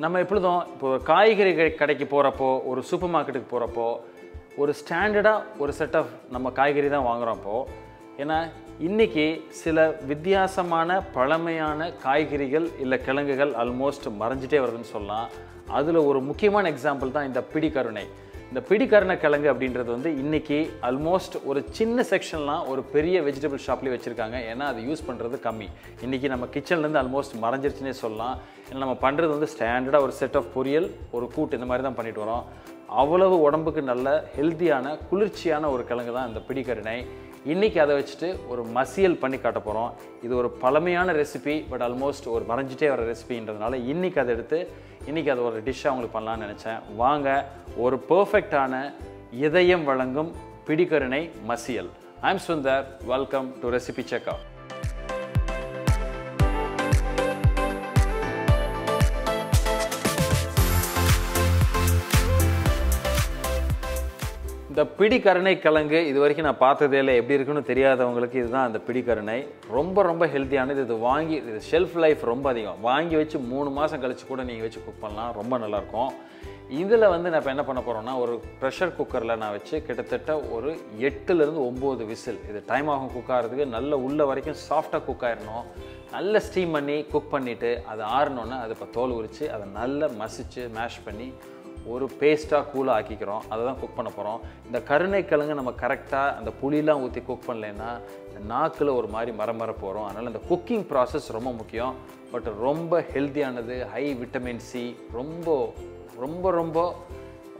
நம்ம எப்பொழுதும் இப்போ காய்கறி கடைக்கு போகிறப்போ ஒரு சூப்பர் மார்க்கெட்டுக்கு போகிறப்போ ஒரு ஸ்டாண்டர்டாக ஒரு செட் ஆஃப் நம்ம காய்கறி தான் வாங்குகிறோம்ப்போ. ஏன்னா இன்றைக்கி சில வித்தியாசமான பழமையான காய்கறிகள் இல்லை கிழங்குகள் ஆல்மோஸ்ட் மறைஞ்சிட்டே வருதுன்னு சொல்லலாம். அதில் ஒரு முக்கியமான எக்ஸாம்பிள் தான் இந்த பிடி கருணை. இந்த பிடி கருணை கிழங்கு அப்படின்றது வந்து இன்றைக்கி ஆல்மோஸ்ட் ஒரு சின்ன செக்ஷன்லாம் ஒரு பெரிய வெஜிடபிள் ஷாப்லேயே வச்சுருக்காங்க. ஏன்னா அது யூஸ் பண்ணுறது கம்மி. இன்றைக்கி நம்ம கிச்சன்லேருந்து ஆல்மோஸ்ட் மறைஞ்சிருச்சுன்னே சொல்லலாம். ஏன்னா நம்ம பண்ணுறது வந்து ஸ்டாண்டர்டாக ஒரு செட் ஆஃப் பொரியல், ஒரு கூட்டு, இந்த மாதிரி தான் பண்ணிட்டு வரோம். அவ்வளவு உடம்புக்கு நல்ல ஹெல்த்தியான குளிர்ச்சியான ஒரு கிழங்கு தான் இந்த பிடி கருணை. இன்றைக்கி அதை வச்சுட்டு ஒரு மசியல் பண்ணி காட்ட போகிறோம். இது ஒரு பழமையான ரெசிபி, பட் ஆல்மோஸ்ட் ஒரு மறைஞ்சிட்டே வர ரெசிபின்றதுனால இன்றைக்கி அதை எடுத்து இன்றைக்கி அது ஒரு டிஷ்ஷாக உங்களுக்கு பண்ணலான்னு நினச்சேன். வாங்க, ஒரு பர்ஃபெக்டான இதயம் வழங்கும் பிடி கருணை மசியல். I'm Sundar. Welcome to recipe checker. இந்த பிடி கருணை கிழங்கு இது வரைக்கும் நான் பார்த்ததே இல்லை. எப்படி இருக்குன்னு தெரியாதவங்களுக்கு இதுதான் அந்த பிடி கருணை. ரொம்ப ஹெல்த்தியானது. இது வாங்கி இது ஷெல்ஃப் லைஃப் ரொம்ப அதிகம். வாங்கி வச்சு 3 மாதம் கழித்து கூட நீங்கள் வச்சு குக் பண்ணலாம். ரொம்ப நல்லாயிருக்கும். இதில் வந்து நான் இப்போ என்ன பண்ண போகிறோன்னா, ஒரு ப்ரெஷர் குக்கரில் நான் வச்சு கிட்டத்தட்ட ஒரு 8லேருந்து 9 விசில். இது டைம் ஆகும் குக் ஆகிறதுக்கு. நல்ல உள்ள வரைக்கும் சாஃப்டாக குக் ஆகிடணும். நல்ல ஸ்டீம் பண்ணி குக் பண்ணிவிட்டு அது ஆறினோன்னே அது இப்போ தோல் உரித்து அதை நல்லா மசித்து மேஷ் பண்ணி ஒரு பேஸ்ட்டாக கூலாக ஆக்கிக்கிறோம். அதை தான் குக் பண்ண போகிறோம். இந்த கருணை கிழங்கு நம்ம கரெக்டாக அந்த புளியெலாம் ஊற்றி குக் பண்ணலைன்னா இந்த நாக்கில் ஒரு மாதிரி மர போகிறோம். அதனால் இந்த குக்கிங் ப்ராசஸ் ரொம்ப முக்கியம். பட் ரொம்ப ஹெல்த்தியானது, ஹை விட்டமின் சி, ரொம்ப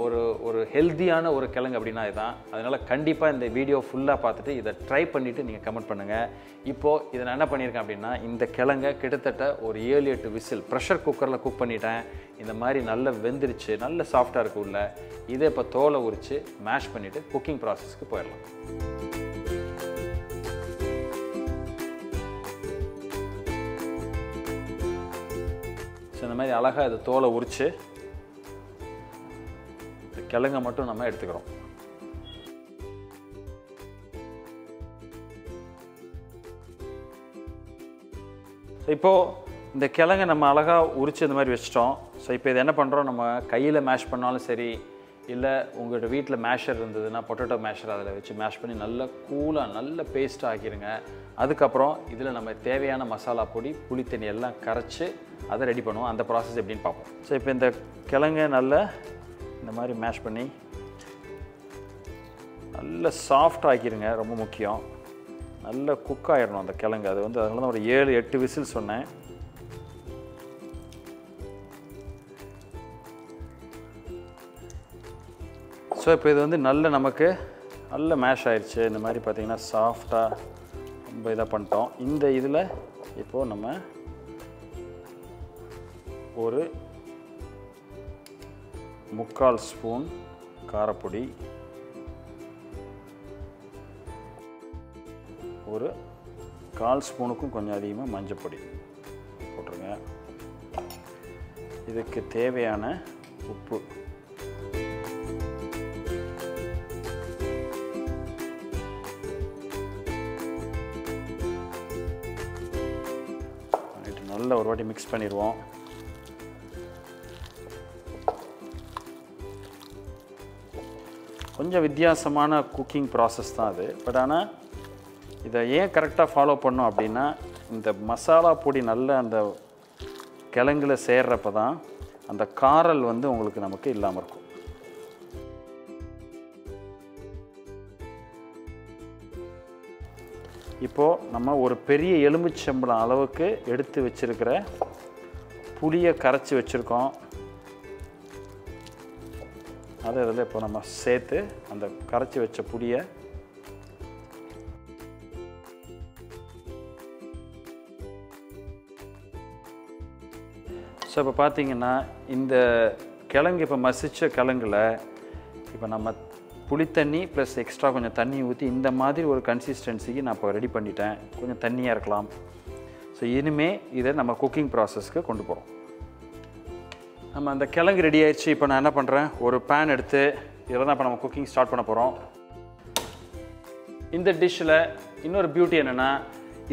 ஒரு ஹெல்த்தியான ஒரு கிழங்கு அப்படின்னா இதுதான். அதனால் கண்டிப்பாக இந்த வீடியோ ஃபுல்லாக பார்த்துட்டு இதை ட்ரை பண்ணிவிட்டு நீங்கள் கமெண்ட் பண்ணுங்கள். இப்போது இதை நான் என்ன பண்ணியிருக்கேன் அப்படின்னா, இந்த கிழங்கை கிட்டத்தட்ட ஒரு 7-8 விசில் ப்ரெஷர் குக்கரில் குக் பண்ணிட்டேன். இந்த மாதிரி நல்லா வெந்துருச்சு, நல்ல சாஃப்டாக இருக்குது உள்ள. இதை இப்போ தோலை உரித்து மேஷ் பண்ணிவிட்டு குக்கிங் ப்ராசஸ்க்கு போயிடலாம். ஸோ இந்த மாதிரி அழகாக இது தோலை உரித்து கிழங்கை மட்டும் நம்ம எடுத்துக்கிறோம். ஸோ இப்போது இந்த கிழங்கை நம்ம அழகாக உரித்து இந்த மாதிரி வச்சிட்டோம். ஸோ இப்போ இது என்ன பண்ணுறோம், நம்ம கையில் மேஷ் பண்ணாலும் சரி, இல்லை உங்கள்கிட்ட வீட்டில் மேஷர் இருந்ததுன்னா பொட்டேட்டோ மேஷர் அதில் வச்சு மேஷ் பண்ணி நல்லா கூலாக நல்ல பேஸ்ட்டாக ஆக்கிடுங்க. அதுக்கப்புறம் இதில் நம்ம தேவையான மசாலா பொடி, புளித்தண்ணி எல்லாம் கரைச்சி அதை ரெடி பண்ணுவோம். அந்த ப்ராசஸ் எப்படின்னு பார்ப்போம். ஸோ இப்போ இந்த கிழங்கை நல்லா இந்த மாதிரி மேஷ் பண்ணி நல்ல சாஃப்டாக ஆக்கிடுங்க. ரொம்ப முக்கியம். நல்ல குக் ஆகிடணும் அந்த கிழங்கு. அது வந்து அதனால தான் ஒரு 7-8 விசில் சொன்னேன். ஸோ இப்போ இது வந்து நமக்கு நல்ல மேஷ் ஆயிடுச்சு. இந்த மாதிரி பார்த்திங்கன்னா சாஃப்டாக ரொம்ப இதாக பண்ணிட்டோம். இந்த இதில் இப்போது நம்ம ஒரு 3/4 ஸ்பூன் காரப்பொடி, ஒரு 1/4 ஸ்பூனுக்கும் கொஞ்சம் அதிகமாக மஞ்சப்பொடி போட்டுருங்க. இதுக்கு தேவையான உப்பு, நல்லா ஒரு வாட்டி மிக்ஸ் பண்ணிடுவோம். கொஞ்சம் வித்தியாசமான குக்கிங் ப்ராசஸ் தான் அது. பட் ஆனால் இதை ஏன் கரெக்டாக ஃபாலோ பண்ணோம் அப்படின்னா, இந்த மசாலா பொடி நல்ல அந்த கிழங்குல சேர்றப்ப தான் அந்த காரல் வந்து உங்களுக்கு நமக்கு இல்லாமல் இருக்கும். இப்போது நம்ம ஒரு பெரிய எலுமிச்சம்பழம் அளவுக்கு எடுத்து வச்சுருக்கிற புளியை கரைச்சி வச்சுருக்கோம். அதை இதில் இப்போ நம்ம சேர்த்து அந்த கரைச்சி வச்ச புளியை ஸோ இப்போ பார்த்திங்கன்னா இந்த கிழங்கு இப்போ மசித்த கிழங்குல இப்போ நம்ம புளித்தண்ணி ப்ளஸ் எக்ஸ்ட்ரா கொஞ்சம் தண்ணி ஊற்றி இந்த மாதிரி ஒரு கன்சிஸ்டன்சிக்கு நான் இப்போ ரெடி பண்ணிட்டேன். கொஞ்சம் தண்ணியாக இருக்கலாம். ஸோ இனிமேல் இதை நம்ம குக்கிங் ப்ராசஸ்க்கு கொண்டு போகிறோம். நம்ம அந்த கிழங்கு ரெடி ஆயிடுச்சு. இப்போ நான் என்ன பண்ணுறேன், ஒரு பேன் எடுத்து இதில் தான் இப்போ நம்ம குக்கிங் ஸ்டார்ட் பண்ண போகிறோம். இந்த டிஷ்ஷில் இன்னொரு பியூட்டி என்னென்னா,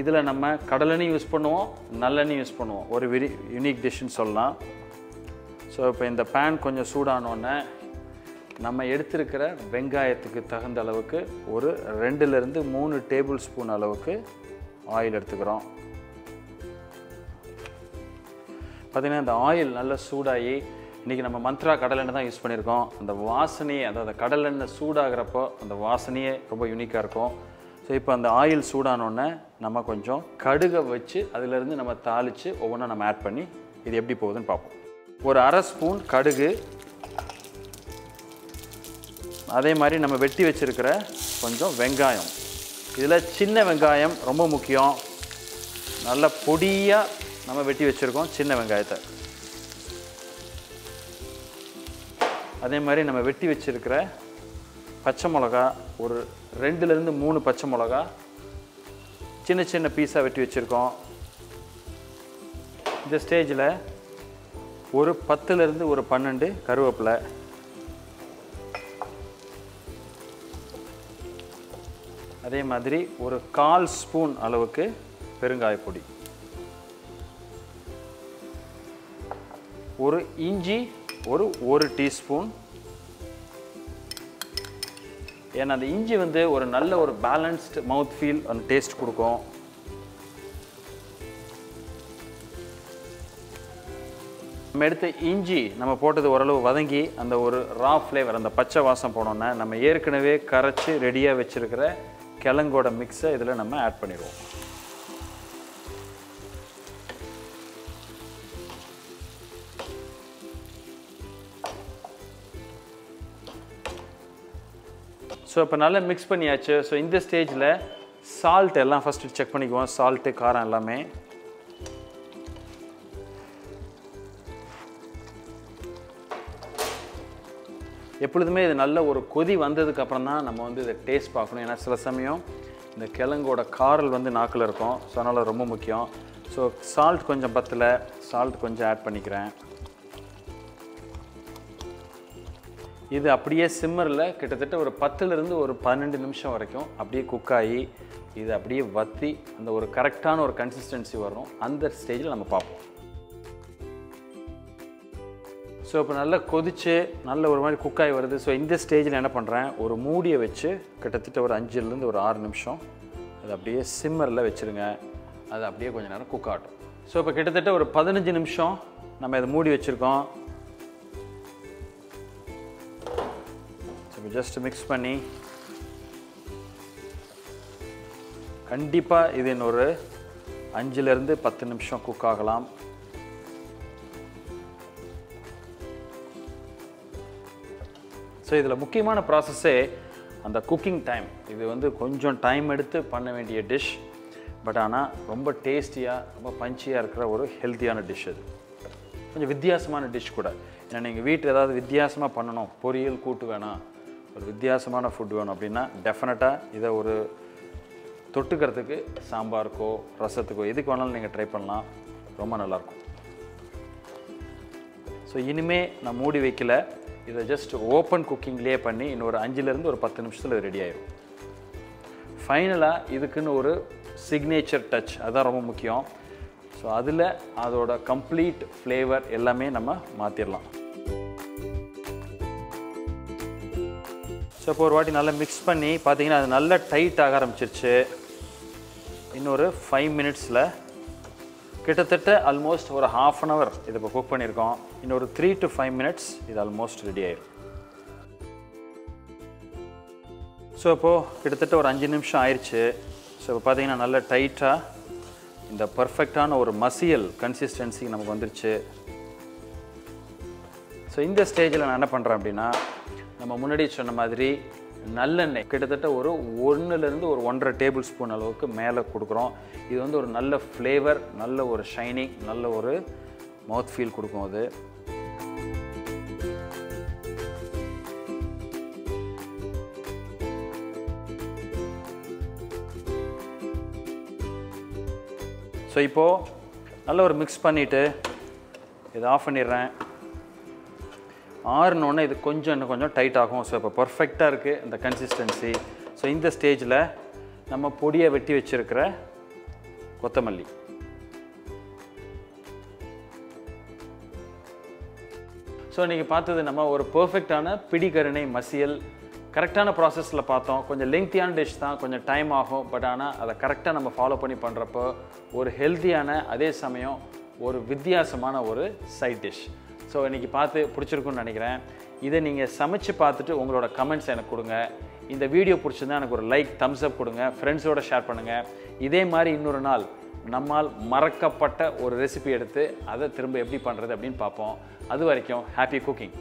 இதில் நம்ம கடலெண்ணெய் யூஸ் பண்ணுவோம், நல்லெண்ணெய் யூஸ் பண்ணுவோம். ஒரு வெரி யூனிக் டிஷ்ஷுன்னு சொல்லலாம். ஸோ இப்போ இந்த பேன் கொஞ்சம் சூடானோடனே நம்ம எடுத்திருக்கிற வெங்காயத்துக்கு தகுந்த அளவுக்கு ஒரு 2லேருந்து 3 டேபிள் ஸ்பூன் அளவுக்கு ஆயில் எடுத்துக்கிறோம். பார்த்திங்கன்னா இந்த ஆயில் நல்லா சூடாகி, இன்றைக்கி நம்ம மந்த்ரா கடலெண்ணெய் தான் யூஸ் பண்ணியிருக்கோம். அந்த வாசனையே, அதாவது கடலெண்ணெய் சூடாகிறப்போ அந்த வாசனையே ரொம்ப யூனிக்காக இருக்கும். ஸோ இப்போ அந்த ஆயில் சூடானோடனே நம்ம கொஞ்சம் கடுகை வச்சு அதிலேருந்து நம்ம தாளித்து ஒவ்வொன்றா நம்ம ஆட் பண்ணி இது எப்படி போகுதுன்னு பார்ப்போம். ஒரு 1/2 ஸ்பூன் கடுகு, அதே மாதிரி நம்ம வெட்டி வச்சுருக்கிற கொஞ்சம் வெங்காயம். இதில் சின்ன வெங்காயம் ரொம்ப முக்கியம். நல்ல பொடியாக நம்ம வெட்டி வச்சுருக்கோம் சின்ன வெங்காயத்தை. அதே மாதிரி நம்ம வெட்டி வச்சுருக்கிற பச்சை மிளகா, ஒரு 2லேருந்து 3 பச்சை மிளகா சின்ன சின்ன பீஸாக வெட்டி வச்சுருக்கோம். இந்த ஸ்டேஜில் ஒரு 10லேருந்து ஒரு 12 கருவேப்பிலை, அதே மாதிரி ஒரு 1/4 ஸ்பூன் அளவுக்கு பெருங்காயப்பொடி, ஒரு இஞ்சி ஒரு 1 டீஸ்பூன். ஏன்னா அந்த இஞ்சி வந்து ஒரு நல்ல ஒரு பேலன்ஸ்டு மவுத் ஃபீல் அந்த டேஸ்ட் கொடுக்கும். நம்ம எடுத்த இஞ்சி நம்ம போட்டது ஓரளவு வதங்கி அந்த ஒரு ரா ஃப்ளேவர், அந்த பச்சை வாசம் போனோன்னா நம்ம ஏற்கனவே கரைச்சி ரெடியாக வச்சுருக்கிற கிழங்கோட மிக்ஸை இதில் நம்ம ஆட் பண்ணிடுவோம். ஸோ இப்போ நல்லா மிக்ஸ் பண்ணியாச்சு. ஸோ இந்த ஸ்டேஜில் சால்ட் எல்லாம் ஃபஸ்ட்டு செக் பண்ணிக்குவோம். சால்ட்டு, காரம் எல்லாமே. எப்பொழுதுமே இது நல்ல ஒரு கொதி வந்ததுக்கப்புறம் தான் நம்ம வந்து இதை டேஸ்ட் பார்க்கணும். ஏன்னா சில சமயம் இந்த கிழங்கோட காரல் வந்து நாக்கில் இருக்கும். ஸோ அதனால் ரொம்ப முக்கியம். ஸோ சால்ட் கொஞ்சம் பத்தலை, சால்ட் கொஞ்சம் ஆட் பண்ணிக்கிறேன். இது அப்படியே சிம்மரில் கிட்டத்தட்ட ஒரு 10லேருந்து ஒரு 12 நிமிஷம் வரைக்கும் அப்படியே குக் ஆகி இது அப்படியே வற்றி அந்த ஒரு கரெக்டான ஒரு கன்சிஸ்டன்சி வரும். அந்த ஸ்டேஜில் நம்ம பார்ப்போம். ஸோ இப்போ நல்லா கொதித்து நல்ல ஒரு மாதிரி குக்காகி வருது. ஸோ இந்த ஸ்டேஜில் என்ன பண்ணுறேன், ஒரு மூடியை வச்சு கிட்டத்தட்ட ஒரு 5லேருந்து ஒரு 6 நிமிஷம் அது அப்படியே சிம்மரில் வச்சுருங்க. அது அப்படியே கொஞ்சம் நேரம் குக் ஆகட்டும். ஸோ இப்போ கிட்டத்தட்ட ஒரு 15 நிமிஷம் நம்ம இதை மூடி வச்சுருக்கோம். ஸோ ஜஸ்ட் மிக்ஸ் பண்ணி கண்டிப்பாக இது இன்னொரு 5லேருந்து 10 நிமிஷம் குக் ஆகலாம். ஸோ இதில் முக்கியமான ப்ராசஸ்ஸே அந்த குக்கிங் டைம். இது வந்து கொஞ்சம் டைம் எடுத்து பண்ண வேண்டிய டிஷ். பட் ஆனால் ரொம்ப டேஸ்டியாக, ரொம்ப பஞ்சியாக இருக்கிற ஒரு ஹெல்த்தியான டிஷ். அது கொஞ்சம் வித்தியாசமான டிஷ் கூட. ஏன்னா நீங்கள் வீட்டில் ஏதாவது வித்தியாசமாக பண்ணணும், பொரியல் கூட்டு வேணாம், ஒரு வித்தியாசமான ஃபுட் வேணும் அப்படின்னா டெஃபினட்டாக இதை ஒரு தொட்டுக்கிறதுக்கு சாம்பாருக்கோ ரசத்துக்கோ எதுக்கு வேணாலும் நீங்கள் ட்ரை பண்ணலாம். ரொம்ப நல்லாயிருக்கும். ஸோ இனிமேல் நான் மூடி வைக்கல, இதை ஜஸ்ட் ஓப்பன் குக்கிங்லேயே பண்ணி இன்னொரு 5லேருந்து ஒரு 10 நிமிஷத்தில் ரெடி ஆயிடும். ஃபைனலாக இதுக்குன்னு ஒரு சிக்னேச்சர் டச், அதுதான் ரொம்ப முக்கியம். ஸோ அதில் அதோட கம்ப்ளீட் ஃப்ளேவர் எல்லாமே நம்ம மாற்றிடலாம். ஸோ இப்போ ஒரு வாட்டி நல்லா மிக்ஸ் பண்ணி பார்த்தீங்கன்னா அது நல்லா டைட் ஆக ஆரம்பிச்சிருச்சு. இன்னொரு 5 மினிட்ஸில் கிட்டத்தட்ட ஆல்மோஸ்ட் ஒரு 1/2 hour இது இப்போ குக் பண்ணியிருக்கோம். இன்னொரு 3 to 5 minutes இது ஆல்மோஸ்ட் ரெடி ஆயிடும். ஸோ இப்போது கிட்டத்தட்ட ஒரு 5 நிமிஷம் ஆயிடுச்சு. ஸோ இப்போ பார்த்தீங்கன்னா நல்ல டைட்டாக இந்த பர்ஃபெக்டான ஒரு மசியல் கன்சிஸ்டன்சி நமக்கு வந்துருச்சு. ஸோ இந்த ஸ்டேஜில் நான் என்ன பண்ணுறேன் அப்படின்னா, நம்ம முன்னாடி சொன்ன மாதிரி நல்லெண்ணெய் கிட்டத்தட்ட ஒரு 1லேருந்து ஒரு 1.5 டேபிள் ஸ்பூன் அளவுக்கு மேலே கொடுக்குறோம். இது வந்து ஒரு நல்ல ஃப்ளேவர், நல்ல ஒரு ஷைனிங், நல்ல ஒரு மவுத் ஃபீல் கொடுக்கும். அது ஸோ இப்போது நல்ல ஒரு மிக்ஸ் பண்ணிவிட்டு இதை ஆஃப் பண்ணிடுறேன். ஆறுனோடனே இது இன்னும் கொஞ்சம் டைட் ஆகும். ஸோ இப்போ பர்ஃபெக்டாக இருக்குது இந்த கன்சிஸ்டன்சி. ஸோ இந்த ஸ்டேஜில் நம்ம பொடியை வெட்டி வச்சுருக்கிற கொத்தமல்லி, ஸோ இன்றைக்கி பார்த்தது நம்ம ஒரு பர்ஃபெக்டான பிடி கருணை மசியல் கரெக்டான ப்ராசஸில் பார்த்தோம். கொஞ்சம் லெங்க்தியான டிஷ் தான், கொஞ்சம் டைம் ஆகும். பட் ஆனால் அதை கரெக்டாக நம்ம ஃபாலோ பண்ணி பண்ணுறப்போ ஒரு ஹெல்த்தியான அதே சமயம் ஒரு வித்தியாசமான ஒரு சைட் டிஷ். ஸோ இன்றைக்கி பார்த்து பிடிச்சிருக்குன்னு நினைக்கிறேன். இதை நீங்கள் சமைச்சு பார்த்துட்டு உங்களோட கமெண்ட்ஸ் எனக்கு கொடுங்க. இந்த வீடியோ பிடிச்சிருந்தா எனக்கு ஒரு லைக், தம்ஸ் அப் கொடுங்க, ஃப்ரெண்ட்ஸோடு ஷேர் பண்ணுங்கள். இதே மாதிரி இன்னொரு நாள் நம்மால் மறக்கப்பட்ட ஒரு ரெசிபி எடுத்து அதை திரும்ப எப்படி பண்ணுறது அப்படின்னு பார்ப்போம். அது வரைக்கும் ஹாப்பி குக்கிங்.